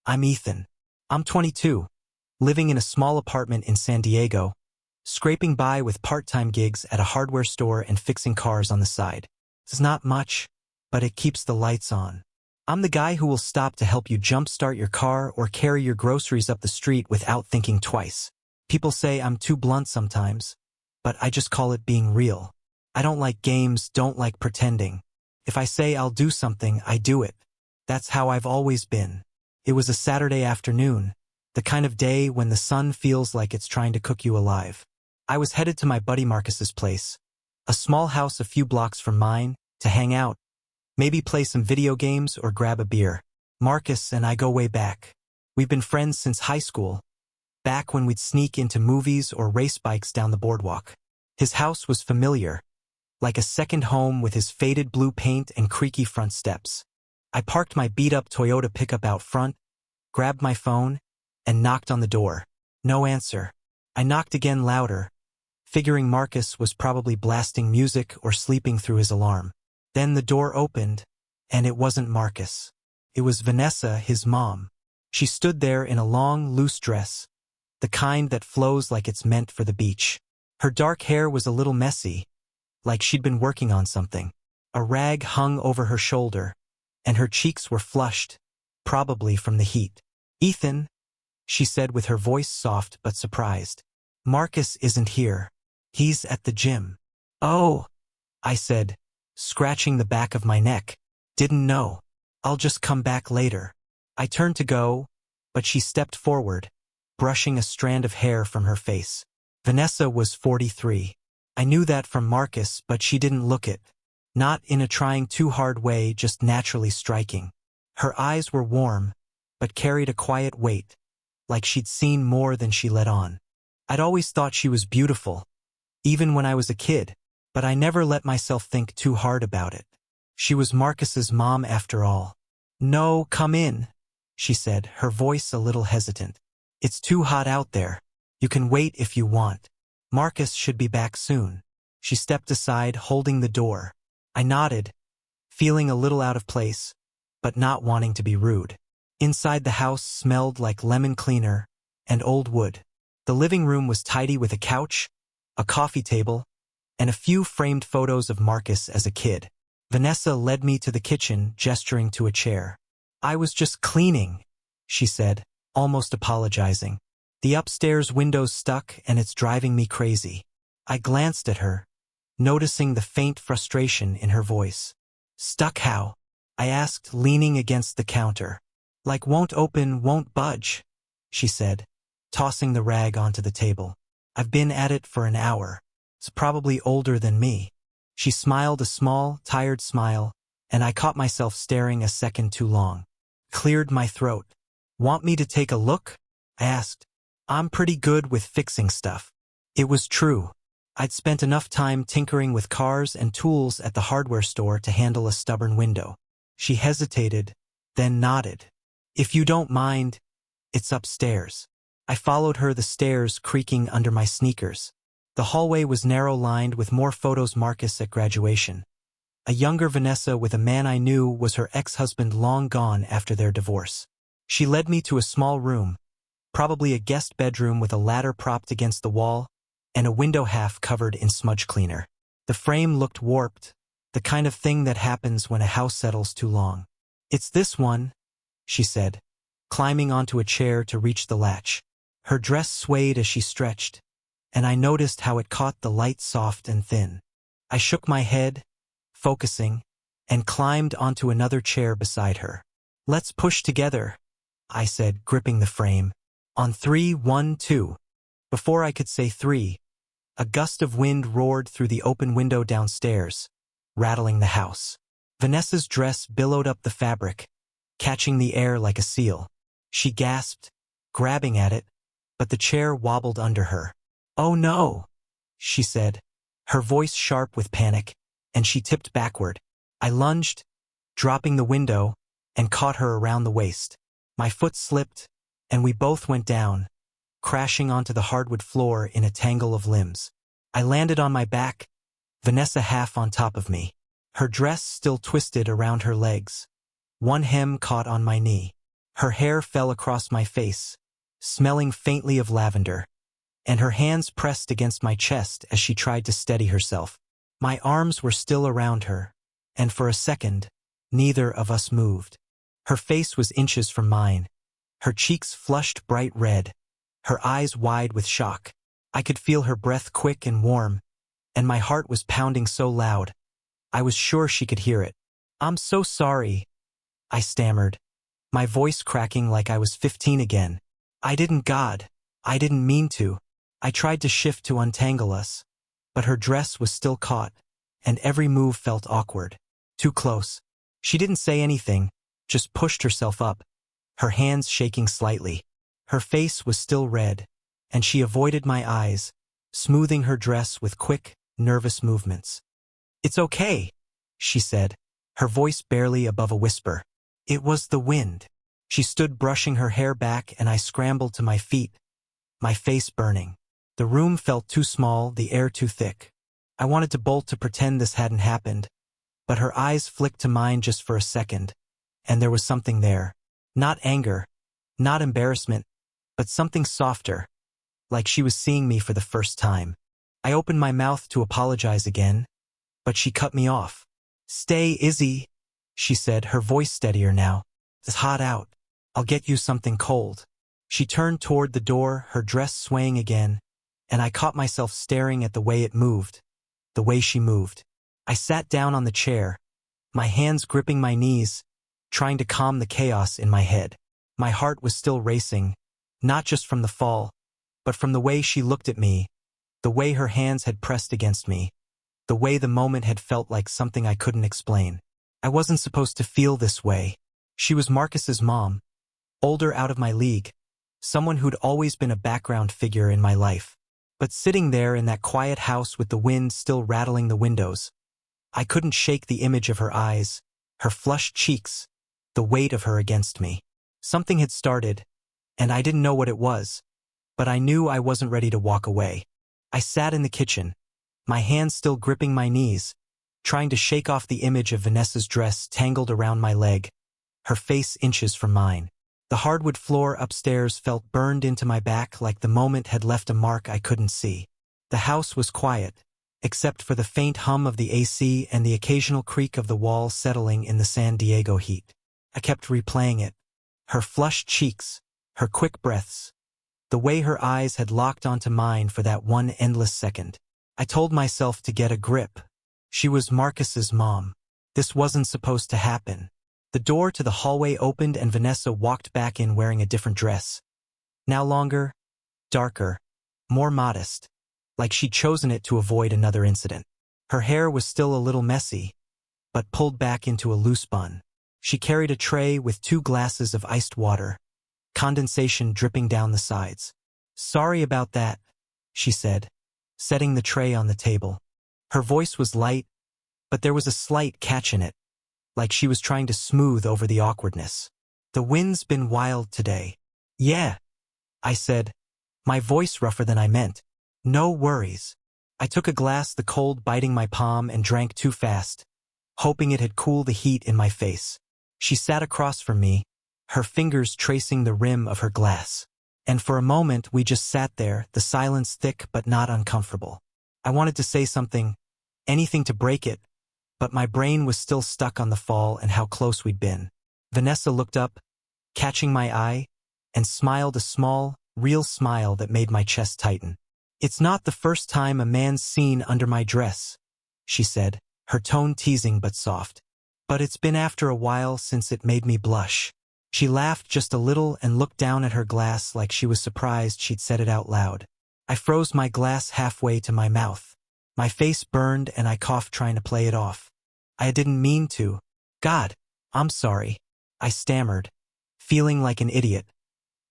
I'm Ethan. I'm 22, living in a small apartment in San Diego, scraping by with part-time gigs at a hardware store and fixing cars on the side. It's not much, but it keeps the lights on. I'm the guy who will stop to help you jump-start your car or carry your groceries up the street without thinking twice. People say I'm too blunt sometimes, but I just call it being real. I don't like games, don't like pretending. If I say I'll do something, I do it. That's how I've always been. It was a Saturday afternoon, the kind of day when the sun feels like it's trying to cook you alive. I was headed to my buddy Marcus's place, a small house a few blocks from mine, to hang out, maybe play some video games or grab a beer. Marcus and I go way back. We've been friends since high school, back when we'd sneak into movies or race bikes down the boardwalk. His house was familiar, like a second home with his faded blue paint and creaky front steps. I parked my beat-up Toyota pickup out front, grabbed my phone, and knocked on the door. No answer. I knocked again louder, figuring Marcus was probably blasting music or sleeping through his alarm. Then the door opened, and it wasn't Marcus. It was Vanessa, his mom. She stood there in a long, loose dress, the kind that flows like it's meant for the beach. Her dark hair was a little messy, like she'd been working on something. A rag hung over her shoulder, and her cheeks were flushed, probably from the heat. "Ethan," she said with her voice soft but surprised. "Marcus isn't here. He's at the gym." "Oh," I said, scratching the back of my neck. "Didn't know. I'll just come back later." I turned to go, but she stepped forward, brushing a strand of hair from her face. Vanessa was 43. I knew that from Marcus, but she didn't look it. Not in a trying too hard way, just naturally striking. Her eyes were warm, but carried a quiet weight, like she'd seen more than she let on. I'd always thought she was beautiful, even when I was a kid, but I never let myself think too hard about it. She was Marcus's mom after all. "No, come in," she said, her voice a little hesitant. "It's too hot out there. You can wait if you want. Marcus should be back soon." She stepped aside, holding the door. I nodded, feeling a little out of place, but not wanting to be rude. Inside the house smelled like lemon cleaner and old wood. The living room was tidy with a couch, a coffee table, and a few framed photos of Marcus as a kid. Vanessa led me to the kitchen, gesturing to a chair. "I was just cleaning," she said, almost apologizing. "The upstairs window's stuck and it's driving me crazy." I glanced at her, noticing the faint frustration in her voice. "Stuck how?" I asked, leaning against the counter. "Like won't open, won't budge," she said, tossing the rag onto the table. "I've been at it for an hour. It's probably older than me." She smiled a small, tired smile, and I caught myself staring a second too long. Cleared my throat. "Want me to take a look?" I asked. I'm pretty good with fixing stuff. It was true. I'd spent enough time tinkering with cars and tools at the hardware store to handle a stubborn window. She hesitated, then nodded. "If you don't mind, it's upstairs." I followed her, the stairs creaking under my sneakers. The hallway was narrow-lined with more photos. Marcus at graduation. A younger Vanessa with a man I knew was her ex-husband, long gone after their divorce. She led me to a small room, probably a guest bedroom with a ladder propped against the wall, and a window half covered in smudge cleaner. The frame looked warped, the kind of thing that happens when a house settles too long. "It's this one," she said, climbing onto a chair to reach the latch. Her dress swayed as she stretched, and I noticed how it caught the light, soft and thin. I shook my head, focusing, and climbed onto another chair beside her. "Let's push together," I said, gripping the frame. "On 3, 1, 2. Before I could say 3, a gust of wind roared through the open window downstairs, rattling the house. Vanessa's dress billowed up the fabric, catching the air like a seal. She gasped, grabbing at it, but the chair wobbled under her. "Oh no," she said, her voice sharp with panic, and she tipped backward. I lunged, dropping the window, and caught her around the waist. My foot slipped, and we both went down, crashing onto the hardwood floor in a tangle of limbs. I landed on my back, Vanessa half on top of me, her dress still twisted around her legs. One hem caught on my knee. Her hair fell across my face, smelling faintly of lavender, and her hands pressed against my chest as she tried to steady herself. My arms were still around her, and for a second, neither of us moved. Her face was inches from mine, her cheeks flushed bright red, her eyes wide with shock. I could feel her breath quick and warm, and my heart was pounding so loud, I was sure she could hear it. "I'm so sorry," I stammered, my voice cracking like I was 15 again. I didn't mean to. I tried to shift to untangle us, but her dress was still caught, and every move felt awkward. Too close. She didn't say anything, just pushed herself up, her hands shaking slightly. Her face was still red, and she avoided my eyes, smoothing her dress with quick, nervous movements. "It's okay," she said, her voice barely above a whisper. "It was the wind." She stood brushing her hair back, and I scrambled to my feet, my face burning. The room felt too small, the air too thick. I wanted to bolt to pretend this hadn't happened, but her eyes flicked to mine just for a second, and there was something there. Not anger, not embarrassment, but something softer, like she was seeing me for the first time. I opened my mouth to apologize again, but she cut me off. "Stay, Izzy," she said, her voice steadier now. "It's hot out. I'll get you something cold." She turned toward the door, her dress swaying again, and I caught myself staring at the way it moved, the way she moved. I sat down on the chair, my hands gripping my knees, trying to calm the chaos in my head. My heart was still racing, not just from the fall, but from the way she looked at me, the way her hands had pressed against me, the way the moment had felt like something I couldn't explain. I wasn't supposed to feel this way. She was Marcus's mom, older, out of my league, someone who'd always been a background figure in my life. But sitting there in that quiet house with the wind still rattling the windows, I couldn't shake the image of her eyes, her flushed cheeks, the weight of her against me. Something had started, and I didn't know what it was, but I knew I wasn't ready to walk away. I sat in the kitchen, my hands still gripping my knees, trying to shake off the image of Vanessa's dress tangled around my leg, her face inches from mine. The hardwood floor upstairs felt burned into my back like the moment had left a mark I couldn't see. The house was quiet, except for the faint hum of the AC and the occasional creak of the wall settling in the San Diego heat. I kept replaying it. Her flushed cheeks, her quick breaths, the way her eyes had locked onto mine for that one endless second. I told myself to get a grip. She was Marcus's mom. This wasn't supposed to happen. The door to the hallway opened and Vanessa walked back in wearing a different dress. Now longer, darker, more modest, like she'd chosen it to avoid another incident. Her hair was still a little messy, but pulled back into a loose bun. She carried a tray with 2 glasses of iced water, condensation dripping down the sides. "Sorry about that," she said, setting the tray on the table. Her voice was light, but there was a slight catch in it, like she was trying to smooth over the awkwardness. "The wind's been wild today." "Yeah," I said, my voice rougher than I meant. "No worries." I took a glass, the cold biting my palm, and drank too fast, hoping it had cooled the heat in my face. She sat across from me, her fingers tracing the rim of her glass. And for a moment we just sat there, the silence thick but not uncomfortable. I wanted to say something, anything to break it, but my brain was still stuck on the fall and how close we'd been. Vanessa looked up, catching my eye, and smiled a small, real smile that made my chest tighten. "It's not the first time a man's seen under my dress," she said, her tone teasing but soft. "But it's been after a while since it made me blush." She laughed just a little and looked down at her glass like she was surprised she'd said it out loud. I froze my glass halfway to my mouth. My face burned and I coughed, trying to play it off. I didn't mean to. "God, I'm sorry," I stammered, feeling like an idiot.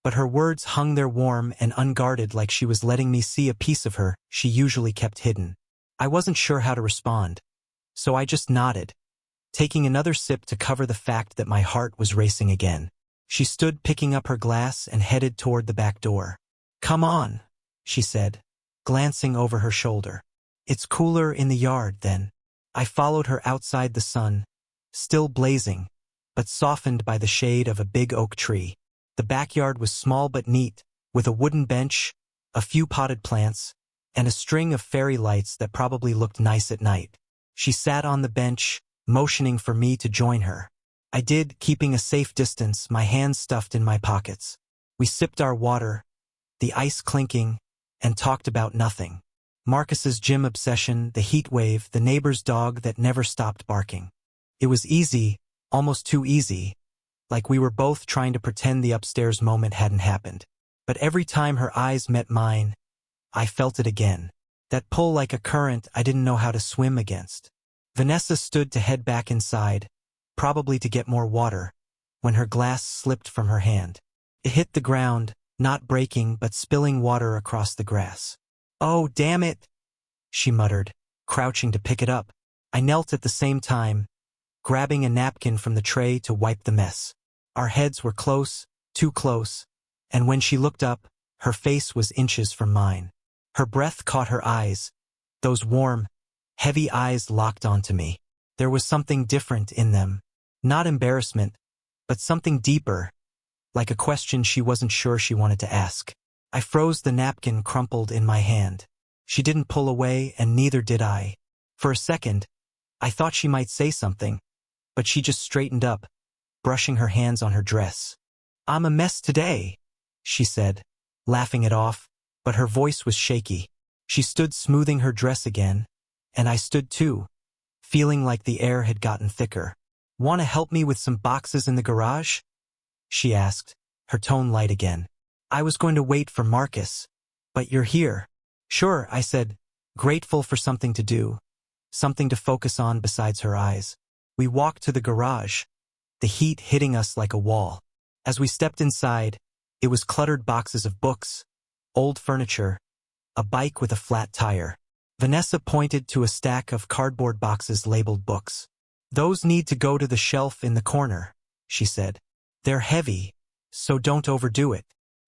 But her words hung there warm and unguarded, like she was letting me see a piece of her she usually kept hidden. I wasn't sure how to respond, so I just nodded, taking another sip to cover the fact that my heart was racing again. She stood picking up her glass and headed toward the back door. "Come on," she said, glancing over her shoulder. "It's cooler in the yard then." I followed her outside, the sun, still blazing, but softened by the shade of a big oak tree. The backyard was small but neat, with a wooden bench, a few potted plants, and a string of fairy lights that probably looked nice at night. She sat on the bench, motioning for me to join her. I did, keeping a safe distance, my hands stuffed in my pockets. We sipped our water, the ice clinking, and talked about nothing. Marcus's gym obsession, the heat wave, the neighbor's dog that never stopped barking. It was easy, almost too easy, like we were both trying to pretend the upstairs moment hadn't happened. But every time her eyes met mine, I felt it again. That pull like a current I didn't know how to swim against. Vanessa stood to head back inside, probably to get more water, when her glass slipped from her hand. It hit the ground, not breaking but spilling water across the grass. "Oh, damn it," she muttered, crouching to pick it up. I knelt at the same time, grabbing a napkin from the tray to wipe the mess. Our heads were close, too close, and when she looked up, her face was inches from mine. Her breath caught her eyes, those warm, heavy eyes locked onto me. There was something different in them. Not embarrassment, but something deeper, like a question she wasn't sure she wanted to ask. I froze, the napkin crumpled in my hand. She didn't pull away, and neither did I. For a second, I thought she might say something, but she just straightened up, brushing her hands on her dress. "I'm a mess today," she said, laughing it off, but her voice was shaky. She stood smoothing her dress again, and I stood too, feeling like the air had gotten thicker. "Want to help me with some boxes in the garage?" she asked, her tone light again. "I was going to wait for Marcus, but you're here." "Sure," I said, grateful for something to do, something to focus on besides her eyes. We walked to the garage, the heat hitting us like a wall. As we stepped inside, it was cluttered boxes of books, old furniture, a bike with a flat tire. Vanessa pointed to a stack of cardboard boxes labeled books. "Those need to go to the shelf in the corner," she said. "They're heavy, so don't overdo it."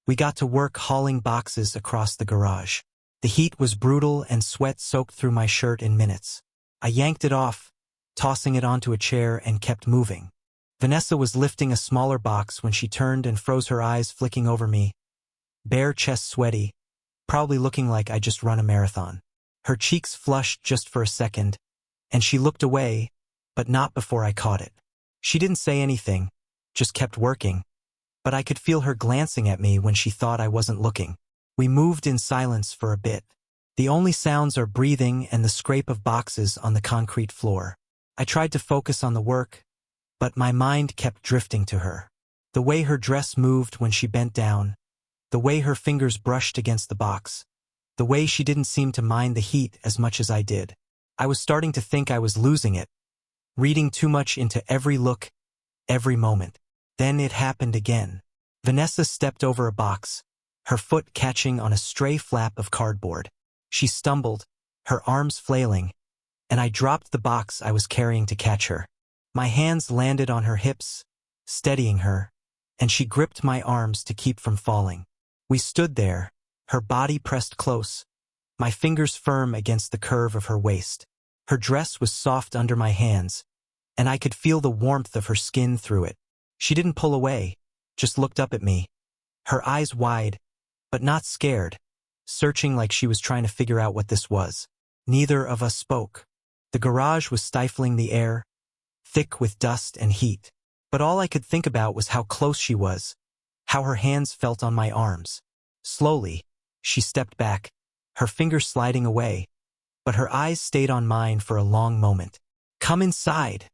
We got to work hauling boxes across the garage. The heat was brutal and sweat soaked through my shirt in minutes. I yanked it off, tossing it onto a chair, and kept moving. Vanessa was lifting a smaller box when she turned and froze, her eyes flicking over me, bare chest sweaty, probably looking like I just run a marathon. Her cheeks flushed just for a second, and she looked away, but not before I caught it. She didn't say anything, just kept working, but I could feel her glancing at me when she thought I wasn't looking. We moved in silence for a bit. The only sounds are breathing and the scrape of boxes on the concrete floor. I tried to focus on the work, but my mind kept drifting to her. The way her dress moved when she bent down, the way her fingers brushed against the box, the way she didn't seem to mind the heat as much as I did. I was starting to think I was losing it, reading too much into every look, every moment. Then it happened again. Vanessa stepped over a box, her foot catching on a stray flap of cardboard. She stumbled, her arms flailing, and I dropped the box I was carrying to catch her. My hands landed on her hips, steadying her, and she gripped my arms to keep from falling. We stood there, her body pressed close, my fingers firm against the curve of her waist. Her dress was soft under my hands, and I could feel the warmth of her skin through it. She didn't pull away, just looked up at me, her eyes wide, but not scared, searching like she was trying to figure out what this was. Neither of us spoke. The garage was stifling the air, thick with dust and heat. But all I could think about was how close she was, how her hands felt on my arms. Slowly, she stepped back, her fingers sliding away, but her eyes stayed on mine for a long moment. "Come inside,"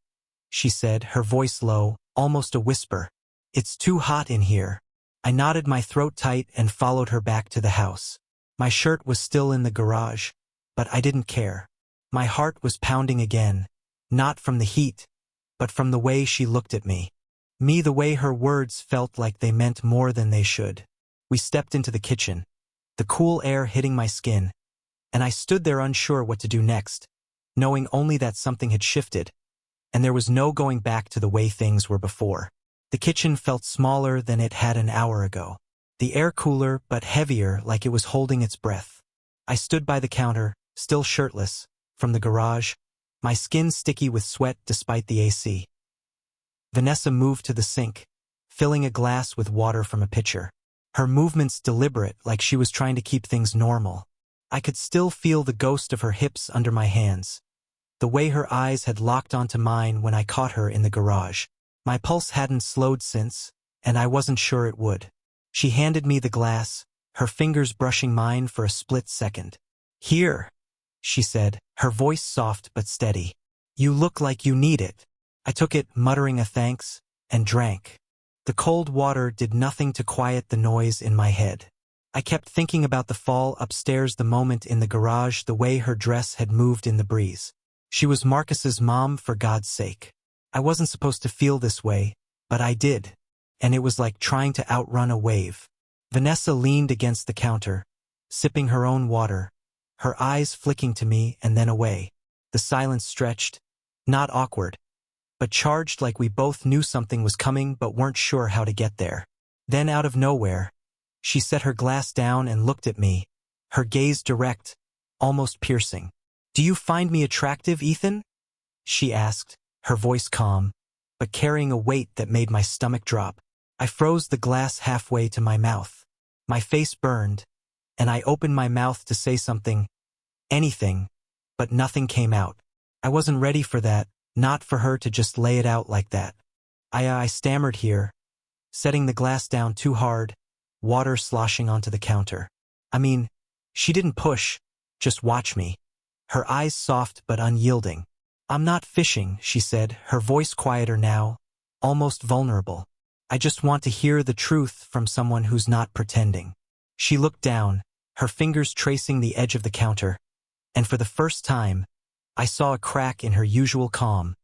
she said, her voice low, almost a whisper. "It's too hot in here." I nodded, my throat tight, and followed her back to the house. My shirt was still in the garage, but I didn't care. My heart was pounding again, not from the heat, but from the way she looked at me. The way her words felt like they meant more than they should. We stepped into the kitchen, the cool air hitting my skin, and I stood there unsure what to do next, knowing only that something had shifted, and there was no going back to the way things were before. The kitchen felt smaller than it had an hour ago. The air cooler but heavier, like it was holding its breath. I stood by the counter, still shirtless, from the garage, my skin sticky with sweat despite the AC. Vanessa moved to the sink, filling a glass with water from a pitcher. Her movements deliberate, like she was trying to keep things normal. I could still feel the ghost of her hips under my hands, the way her eyes had locked onto mine when I caught her in the garage. My pulse hadn't slowed since, and I wasn't sure it would. She handed me the glass, her fingers brushing mine for a split second. "Here," she said, her voice soft but steady. "You look like you need it." I took it, muttering a thanks, and drank. The cold water did nothing to quiet the noise in my head. I kept thinking about the fall upstairs, the moment in the garage, the way her dress had moved in the breeze. She was Marcus's mom, for God's sake. I wasn't supposed to feel this way, but I did, and it was like trying to outrun a wave. Vanessa leaned against the counter, sipping her own water, her eyes flicking to me and then away. The silence stretched, not awkward, but charged, like we both knew something was coming but weren't sure how to get there. Then, out of nowhere, she set her glass down and looked at me, her gaze direct, almost piercing. "Do you find me attractive, Ethan?" she asked, her voice calm, but carrying a weight that made my stomach drop. I froze the glass halfway to my mouth. My face burned, and I opened my mouth to say something, anything, but nothing came out. I wasn't ready for that, not for her to just lay it out like that. I stammered here, setting the glass down too hard, water sloshing onto the counter. I mean, she didn't push, just watch me. Her eyes soft but unyielding. "I'm not fishing," she said, her voice quieter now, almost vulnerable. "I just want to hear the truth from someone who's not pretending." She looked down, her fingers tracing the edge of the counter, and for the first time, I saw a crack in her usual calm,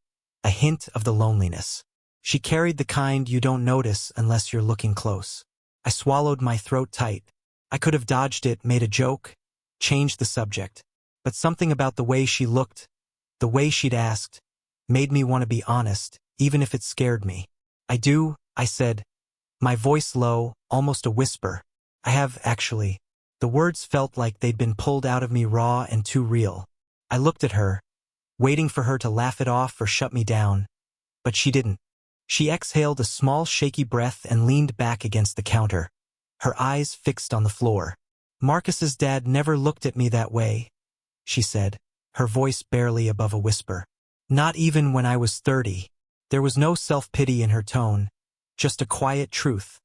a hint of the loneliness. She carried the kind you don't notice unless you're looking close. I swallowed, my throat tight. I could have dodged it, made a joke, changed the subject. But something about the way she looked, the way she'd asked, made me want to be honest, even if it scared me. "I do," I said, my voice low, almost a whisper. "I have, actually." The words felt like they'd been pulled out of me raw and too real. I looked at her, waiting for her to laugh it off or shut me down, but she didn't. She exhaled a small shaky breath and leaned back against the counter, her eyes fixed on the floor. "Marcus's dad never looked at me that way," she said, her voice barely above a whisper. "Not even when I was 30. There was no self-pity in her tone, just a quiet truth,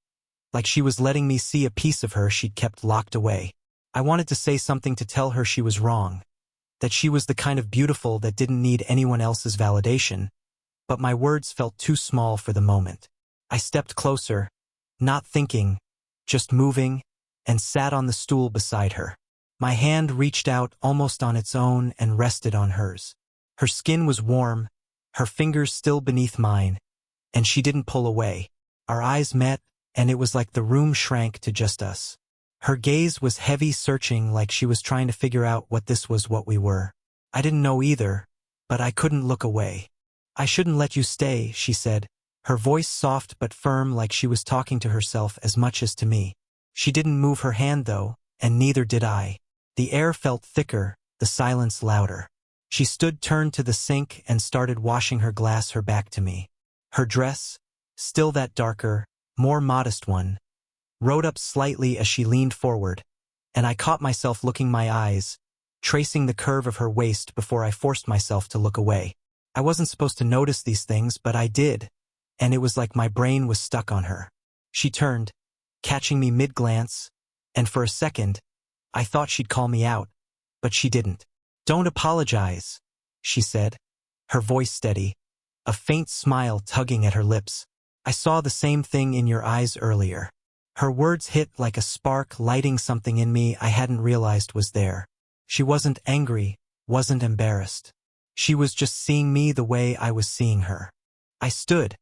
like she was letting me see a piece of her she'd kept locked away. I wanted to say something, to tell her she was wrong, that she was the kind of beautiful that didn't need anyone else's validation, but my words felt too small for the moment. I stepped closer, not thinking, just moving, and sat on the stool beside her. My hand reached out almost on its own and rested on hers. Her skin was warm, her fingers still beneath mine, and she didn't pull away. Our eyes met, and it was like the room shrank to just us. Her gaze was heavy, searching, like she was trying to figure out what we were. I didn't know either, but I couldn't look away. "I shouldn't let you stay," she said, her voice soft but firm, like she was talking to herself as much as to me. She didn't move her hand though, and neither did I. The air felt thicker, the silence louder. She stood, turned to the sink, and started washing her glass, her back to me. Her dress, still that darker, more modest one, rode up slightly as she leaned forward, and I caught myself looking, my eyes, tracing the curve of her waist before I forced myself to look away. I wasn't supposed to notice these things, but I did, and it was like my brain was stuck on her. She turned, catching me mid-glance, and for a second, I thought she'd call me out, but she didn't. "Don't apologize," she said, her voice steady, a faint smile tugging at her lips. "I saw the same thing in your eyes earlier." Her words hit like a spark, lighting something in me I hadn't realized was there. She wasn't angry, wasn't embarrassed. She was just seeing me the way I was seeing her. I stood,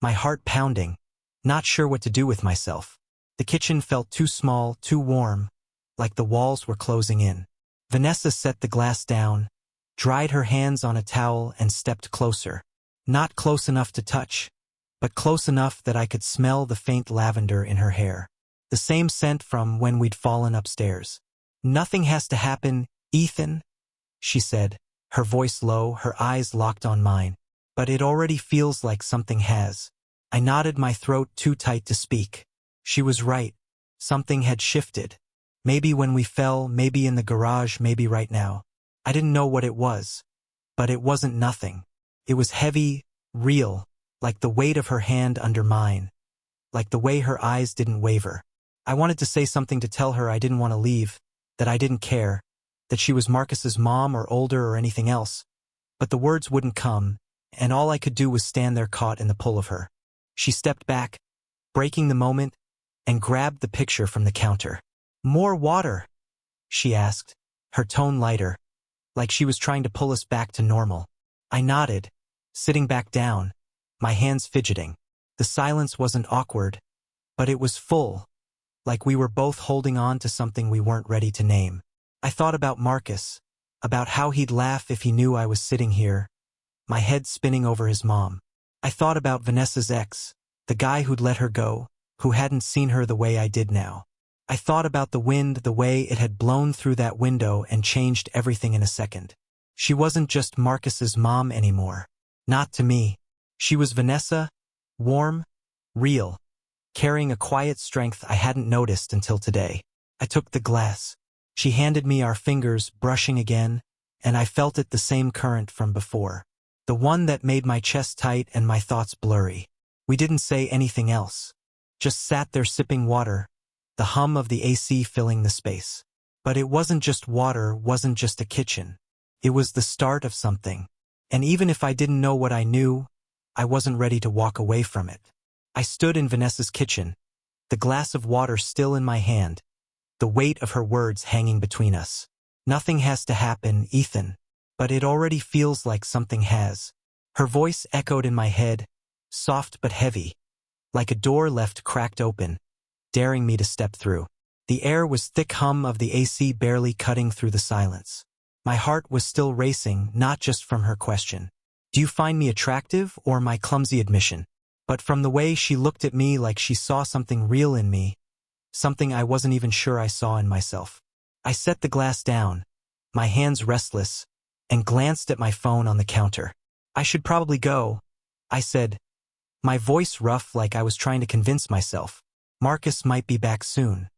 my heart pounding, not sure what to do with myself. The kitchen felt too small, too warm, like the walls were closing in. Vanessa set the glass down, dried her hands on a towel, and stepped closer. Not close enough to touch, but close enough that I could smell the faint lavender in her hair. The same scent from when we'd fallen upstairs. "Nothing has to happen, Ethan," she said, her voice low, her eyes locked on mine. "But it already feels like something has." I nodded, my throat too tight to speak. She was right. Something had shifted. Maybe when we fell, maybe in the garage, maybe right now. I didn't know what it was. But it wasn't nothing. It was heavy, real, like the weight of her hand under mine, like the way her eyes didn't waver. I wanted to say something, to tell her I didn't want to leave, that I didn't care, that she was Marcus's mom or older or anything else. But the words wouldn't come, and all I could do was stand there caught in the pull of her. She stepped back, breaking the moment, and grabbed the picture from the counter. "More water?" she asked, her tone lighter, like she was trying to pull us back to normal. I nodded, sitting back down, my hands fidgeting. The silence wasn't awkward, but it was full, like we were both holding on to something we weren't ready to name. I thought about Marcus, about how he'd laugh if he knew I was sitting here, my head spinning over his mom. I thought about Vanessa's ex, the guy who'd let her go, who hadn't seen her the way I did now. I thought about the wind, the way it had blown through that window and changed everything in a second. She wasn't just Marcus's mom anymore. Not to me. She was Vanessa, warm, real, carrying a quiet strength I hadn't noticed until today. I took the glass. She handed me, our fingers brushing again, and I felt it, the same current from before. The one that made my chest tight and my thoughts blurry. We didn't say anything else. Just sat there sipping water, the hum of the AC filling the space. But it wasn't just water, wasn't just a kitchen. It was the start of something. And even if I didn't know what I knew, I wasn't ready to walk away from it. I stood in Vanessa's kitchen, the glass of water still in my hand, the weight of her words hanging between us. "Nothing has to happen, Ethan. But it already feels like something has." Her voice echoed in my head, soft but heavy, like a door left cracked open, daring me to step through. The air was thick, hum of the AC barely cutting through the silence. My heart was still racing, not just from her question, "Do you find me attractive?" or my clumsy admission, but from the way she looked at me, like she saw something real in me, something I wasn't even sure I saw in myself. I set the glass down, my hands restless, and glanced at my phone on the counter. "I should probably go," I said, my voice rough, like I was trying to convince myself. Marcus might be back soon.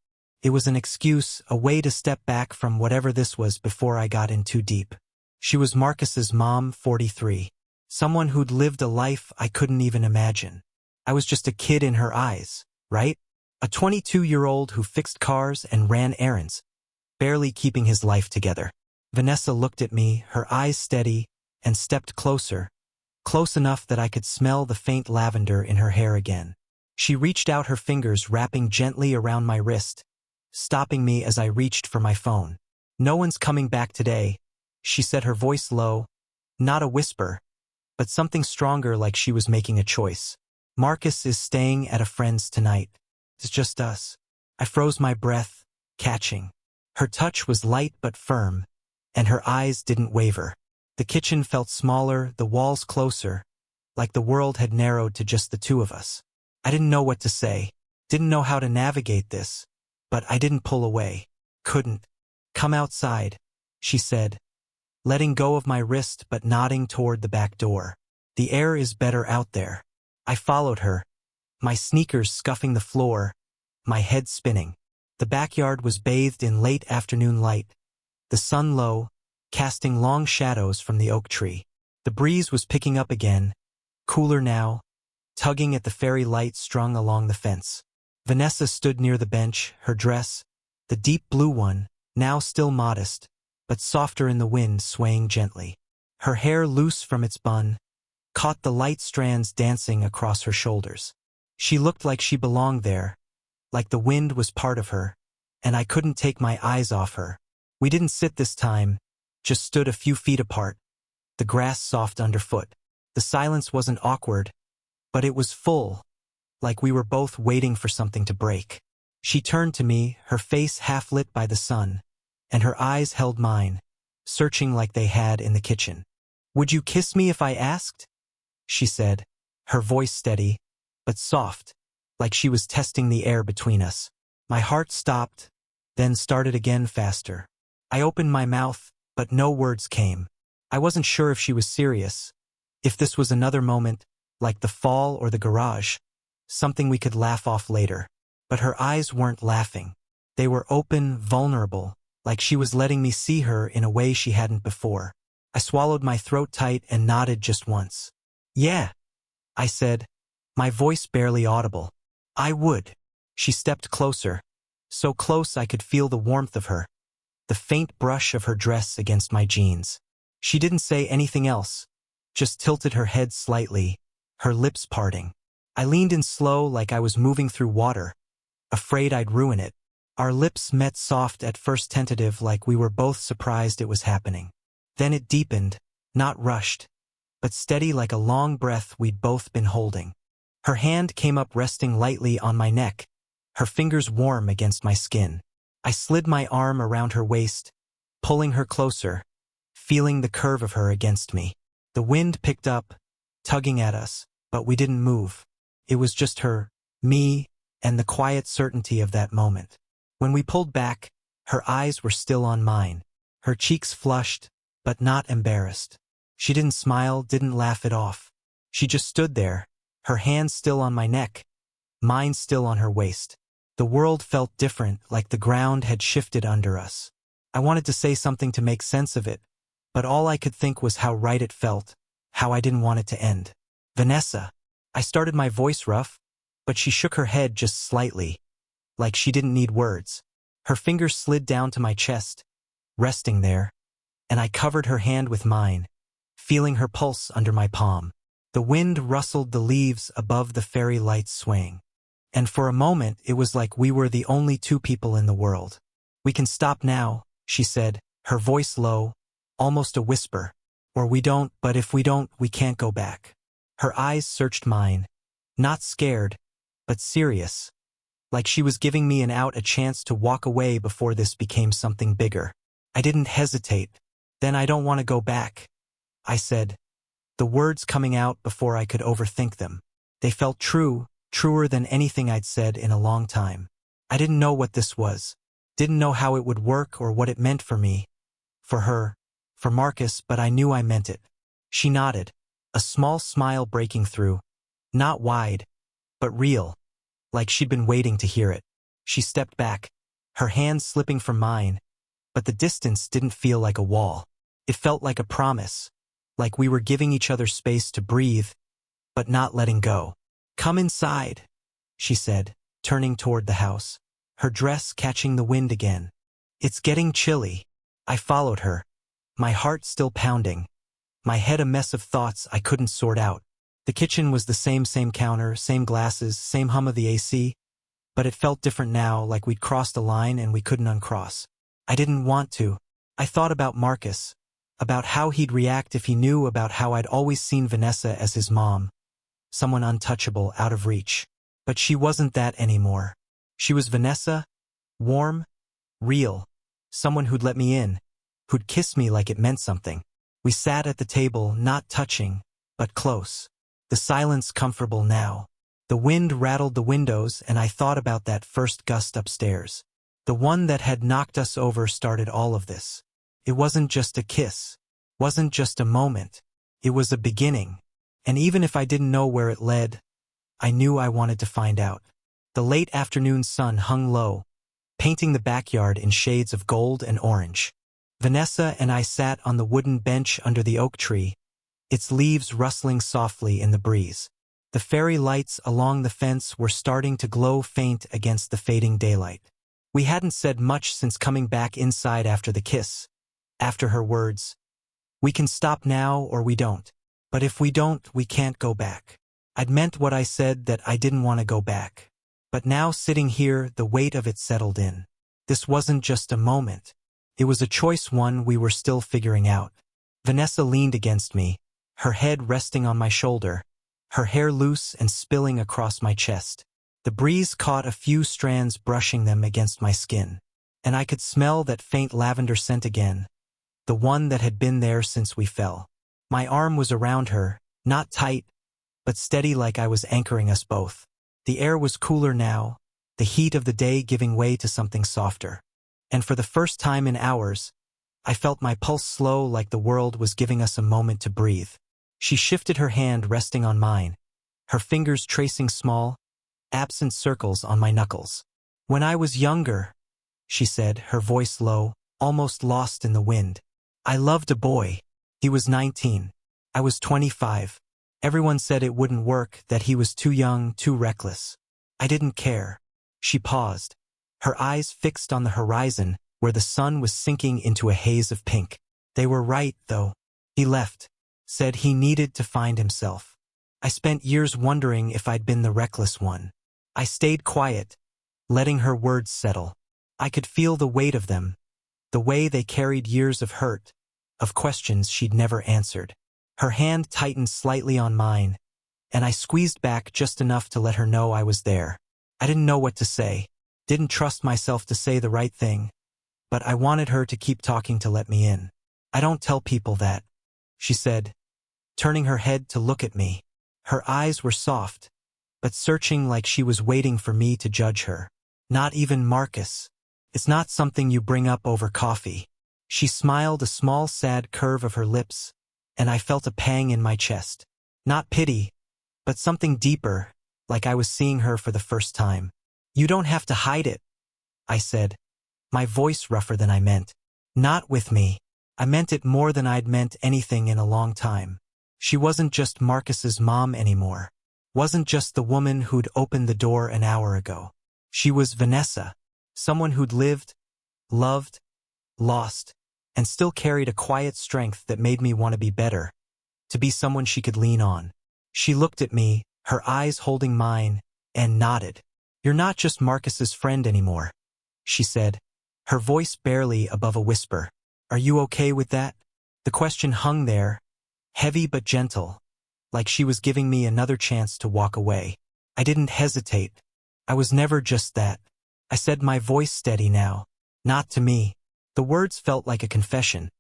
It was an excuse, a way to step back from whatever this was before I got in too deep. She was Marcus's mom, 43. Someone who'd lived a life I couldn't even imagine. I was just a kid in her eyes, right? A 22-year-old who fixed cars and ran errands, barely keeping his life together. Vanessa looked at me, her eyes steady, and stepped closer, close enough that I could smell the faint lavender in her hair again. She reached out, her fingers wrapping gently around my wrist, stopping me as I reached for my phone. "No one's coming back today," she said, her voice low, not a whisper, but something stronger, like she was making a choice. "Marcus is staying at a friend's tonight. It's just us." I froze, my breath catching. Her touch was light but firm, and her eyes didn't waver. The kitchen felt smaller, the walls closer, like the world had narrowed to just the two of us. I didn't know what to say, didn't know how to navigate this, but I didn't pull away. Couldn't. "Come outside," she said, letting go of my wrist but nodding toward the back door. "The air is better out there." I followed her, my sneakers scuffing the floor, my head spinning. The backyard was bathed in late afternoon light, the sun low, casting long shadows from the oak tree. The breeze was picking up again, cooler now, tugging at the fairy light strung along the fence. Vanessa stood near the bench, her dress, the deep blue one, now still modest, but softer in the wind, swaying gently. Her hair, loose from its bun, caught the light strands dancing across her shoulders. She looked like she belonged there, like the wind was part of her, and I couldn't take my eyes off her. We didn't sit this time, just stood a few feet apart, the grass soft underfoot. The silence wasn't awkward, but it was full, like we were both waiting for something to break. She turned to me, her face half lit by the sun, and her eyes held mine, searching like they had in the kitchen. "Would you kiss me if I asked?" she said, her voice steady, but soft, like she was testing the air between us. My heart stopped, then started again faster. I opened my mouth, but no words came. I wasn't sure if she was serious, if this was another moment, like the fall or the garage, something we could laugh off later. But her eyes weren't laughing. They were open, vulnerable, like she was letting me see her in a way she hadn't before. I swallowed my throat tight and nodded just once. "Yeah," I said, my voice barely audible. "I would." She stepped closer, so close I could feel the warmth of her, the faint brush of her dress against my jeans. She didn't say anything else, just tilted her head slightly, her lips parting. I leaned in slow like I was moving through water, afraid I'd ruin it. Our lips met soft at first, tentative, like we were both surprised it was happening. Then it deepened, not rushed, but steady like a long breath we'd both been holding. Her hand came up, resting lightly on my neck, her fingers warm against my skin. I slid my arm around her waist, pulling her closer, feeling the curve of her against me. The wind picked up, tugging at us, but we didn't move. It was just her, me, and the quiet certainty of that moment. When we pulled back, her eyes were still on mine, her cheeks flushed, but not embarrassed. She didn't smile, didn't laugh it off. She just stood there, her hands still on my neck, mine still on her waist. The world felt different, like the ground had shifted under us. I wanted to say something to make sense of it, but all I could think was how right it felt, how I didn't want it to end. "Vanessa." I started, my voice rough, but she shook her head just slightly, like she didn't need words. Her fingers slid down to my chest, resting there, and I covered her hand with mine, feeling her pulse under my palm. The wind rustled the leaves above the fairy lights swaying. And for a moment it was like we were the only two people in the world. "We can stop now," she said, her voice low, almost a whisper. "Or we don't, but if we don't, we can't go back." Her eyes searched mine, not scared, but serious, like she was giving me an out, a chance to walk away before this became something bigger. I didn't hesitate. "Then I don't want to go back," I said, the words coming out before I could overthink them. They felt true, truer than anything I'd said in a long time. I didn't know what this was, didn't know how it would work or what it meant for me, for her, for Marcus, but I knew I meant it. She nodded, a small smile breaking through, not wide, but real, like she'd been waiting to hear it. She stepped back, her hands slipping from mine, but the distance didn't feel like a wall. It felt like a promise, like we were giving each other space to breathe, but not letting go. "Come inside," she said, turning toward the house, her dress catching the wind again. "It's getting chilly." I followed her, my heart still pounding, my head a mess of thoughts I couldn't sort out. The kitchen was the same counter, same glasses, same hum of the AC, but it felt different now, like we'd crossed a line and we couldn't uncross. I didn't want to. I thought about Marcus, about how he'd react if he knew, about how I'd always seen Vanessa as his mom, someone untouchable, out of reach. But she wasn't that anymore. She was Vanessa, warm, real, someone who'd let me in, who'd kiss me like it meant something. We sat at the table, not touching, but close. The silence comfortable now. The wind rattled the windows, and I thought about that first gust upstairs. The one that had knocked us over started all of this. It wasn't just a kiss, wasn't just a moment. It was a beginning. And even if I didn't know where it led, I knew I wanted to find out. The late afternoon sun hung low, painting the backyard in shades of gold and orange. Vanessa and I sat on the wooden bench under the oak tree, its leaves rustling softly in the breeze. The fairy lights along the fence were starting to glow faint against the fading daylight. We hadn't said much since coming back inside after the kiss, after her words, "We can stop now or we don't. But if we don't, we can't go back." I'd meant what I said, that I didn't want to go back. But now, sitting here, the weight of it settled in. This wasn't just a moment. It was a choice, one we were still figuring out. Vanessa leaned against me, her head resting on my shoulder, her hair loose and spilling across my chest. The breeze caught a few strands, brushing them against my skin, and I could smell that faint lavender scent again, the one that had been there since we fell. My arm was around her, not tight, but steady, like I was anchoring us both. The air was cooler now, the heat of the day giving way to something softer. And for the first time in hours, I felt my pulse slow, like the world was giving us a moment to breathe. She shifted her hand, resting on mine, her fingers tracing small, absent circles on my knuckles. "When I was younger," she said, her voice low, almost lost in the wind. "I loved a boy. He was 19. I was 25. Everyone said it wouldn't work, that he was too young, too reckless. I didn't care." She paused, her eyes fixed on the horizon where the sun was sinking into a haze of pink. "They were right, though. He left. Said he needed to find himself. I spent years wondering if I'd been the reckless one." I stayed quiet, letting her words settle. I could feel the weight of them, the way they carried years of hurt, of questions she'd never answered. Her hand tightened slightly on mine, and I squeezed back just enough to let her know I was there. I didn't know what to say, didn't trust myself to say the right thing, but I wanted her to keep talking to let me in. "I don't tell people that," she said, turning her head to look at me. Her eyes were soft, but searching, like she was waiting for me to judge her. "Not even Marcus. It's not something you bring up over coffee." She smiled, a small sad curve of her lips, and I felt a pang in my chest. Not pity, but something deeper, like I was seeing her for the first time. "You don't have to hide it," I said, my voice rougher than I meant. "Not with me." I meant it more than I'd meant anything in a long time. She wasn't just Marcus's mom anymore. Wasn't just the woman who'd opened the door an hour ago. She was Vanessa, someone who'd lived, loved, lost, and still carried a quiet strength that made me want to be better, to be someone she could lean on. She looked at me, her eyes holding mine, and nodded. "You're not just Marcus's friend anymore," she said, her voice barely above a whisper. "Are you okay with that?" The question hung there, heavy but gentle, like she was giving me another chance to walk away. I didn't hesitate. I was never just that. I said, my voice steady now. "Not to me." The words felt like a confession,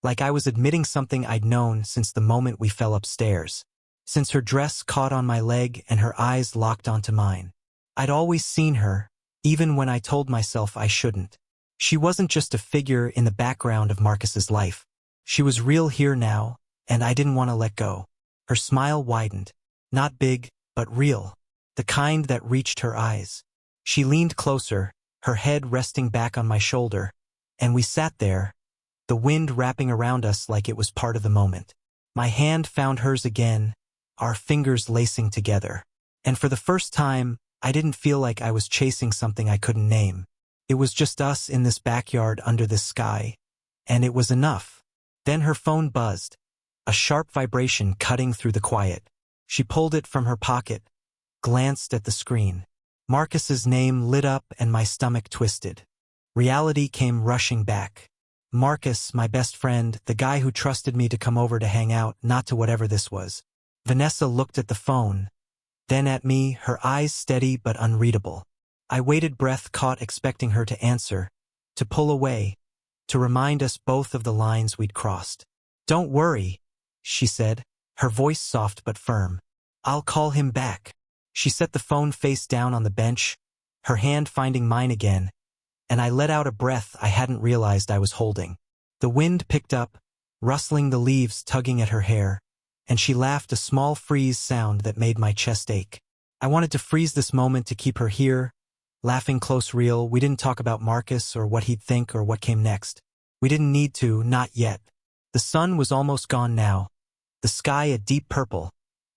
like I was admitting something I'd known since the moment we fell upstairs, since her dress caught on my leg and her eyes locked onto mine. I'd always seen her, even when I told myself I shouldn't. She wasn't just a figure in the background of Marcus's life. She was real here now, and I didn't want to let go. Her smile widened. Not big, but real. The kind that reached her eyes. She leaned closer, her head resting back on my shoulder, and we sat there, the wind wrapping around us like it was part of the moment. My hand found hers again, our fingers lacing together. And for the first time, I didn't feel like I was chasing something I couldn't name. It was just us in this backyard under this sky, and it was enough. Then her phone buzzed, a sharp vibration cutting through the quiet. She pulled it from her pocket, glanced at the screen. Marcus's name lit up and my stomach twisted. Reality came rushing back. Marcus, my best friend, the guy who trusted me to come over to hang out, not to whatever this was. Vanessa looked at the phone, then at me, her eyes steady but unreadable. I waited, breath caught, expecting her to answer, to pull away, to remind us both of the lines we'd crossed. "Don't worry," she said, her voice soft but firm. "I'll call him back." She set the phone face down on the bench, her hand finding mine again, and I let out a breath I hadn't realized I was holding. The wind picked up, rustling the leaves, tugging at her hair, and she laughed, a small freeze sound that made my chest ache. I wanted to freeze this moment to keep her here, laughing close, real. We didn't talk about Marcus or what he'd think or what came next. We didn't need to, not yet. The sun was almost gone now, the sky a deep purple,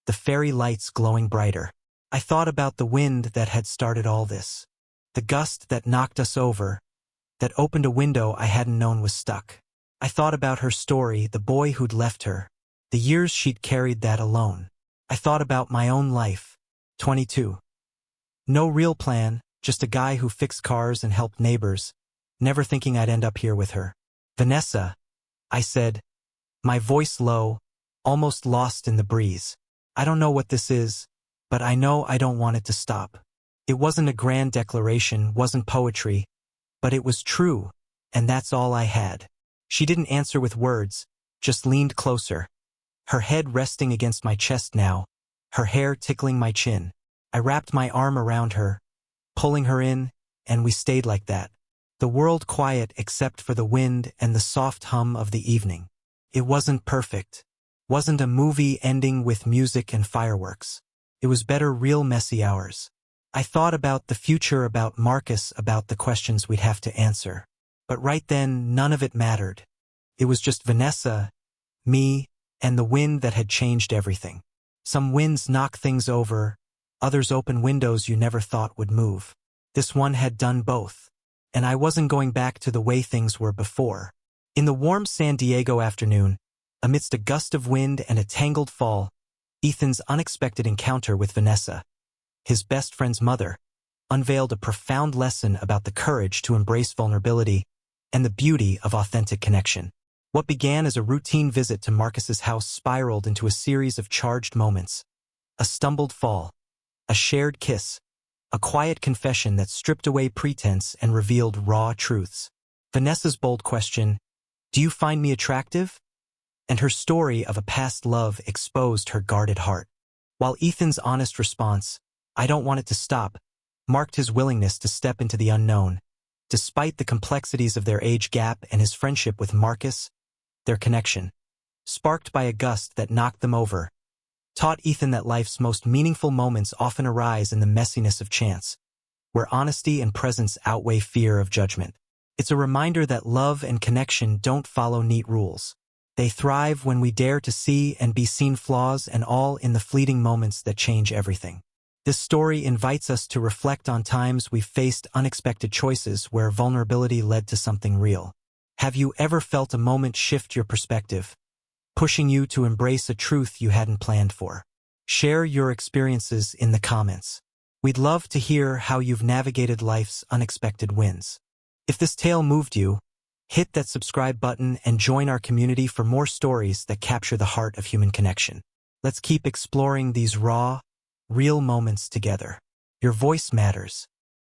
the fairy lights glowing brighter. I thought about the wind that had started all this, the gust that knocked us over, that opened a window I hadn't known was stuck. I thought about her story, the boy who'd left her, the years she'd carried that alone. I thought about my own life, 22. No real plan, just a guy who fixed cars and helped neighbors, never thinking I'd end up here with her. "Vanessa," I said, my voice low, almost lost in the breeze. "I don't know what this is, but I know I don't want it to stop." It wasn't a grand declaration, wasn't poetry, but it was true, and that's all I had. She didn't answer with words, just leaned closer, her head resting against my chest now, her hair tickling my chin. I wrapped my arm around her, pulling her in, and we stayed like that. The world quiet except for the wind and the soft hum of the evening. It wasn't perfect. Wasn't a movie ending with music and fireworks. It was better real messy hours. I thought about the future, about Marcus, about the questions we'd have to answer. But right then, none of it mattered. It was just Vanessa, me, and the wind that had changed everything. Some winds knock things over, others open windows you never thought would move. This one had done both. And I wasn't going back to the way things were before. In the warm San Diego afternoon, amidst a gust of wind and a tangled fall, Ethan's unexpected encounter with Vanessa, his best friend's mother, unveiled a profound lesson about the courage to embrace vulnerability and the beauty of authentic connection. What began as a routine visit to Marcus's house spiraled into a series of charged moments. A stumbled fall, a shared kiss, a quiet confession that stripped away pretense and revealed raw truths. Vanessa's bold question, "Do you find me attractive?" and her story of a past love exposed her guarded heart. While Ethan's honest response, "I don't want it to stop," marked his willingness to step into the unknown. Despite the complexities of their age gap and his friendship with Marcus, their connection, sparked by a gust that knocked them over, taught Ethan that life's most meaningful moments often arise in the messiness of chance, where honesty and presence outweigh fear of judgment. It's a reminder that love and connection don't follow neat rules. They thrive when we dare to see and be seen, flaws and all, in the fleeting moments that change everything. This story invites us to reflect on times we've faced unexpected choices where vulnerability led to something real. Have you ever felt a moment shift your perspective, pushing you to embrace a truth you hadn't planned for? Share your experiences in the comments. We'd love to hear how you've navigated life's unexpected wins. If this tale moved you, hit that subscribe button and join our community for more stories that capture the heart of human connection. Let's keep exploring these raw, real moments together. Your voice matters,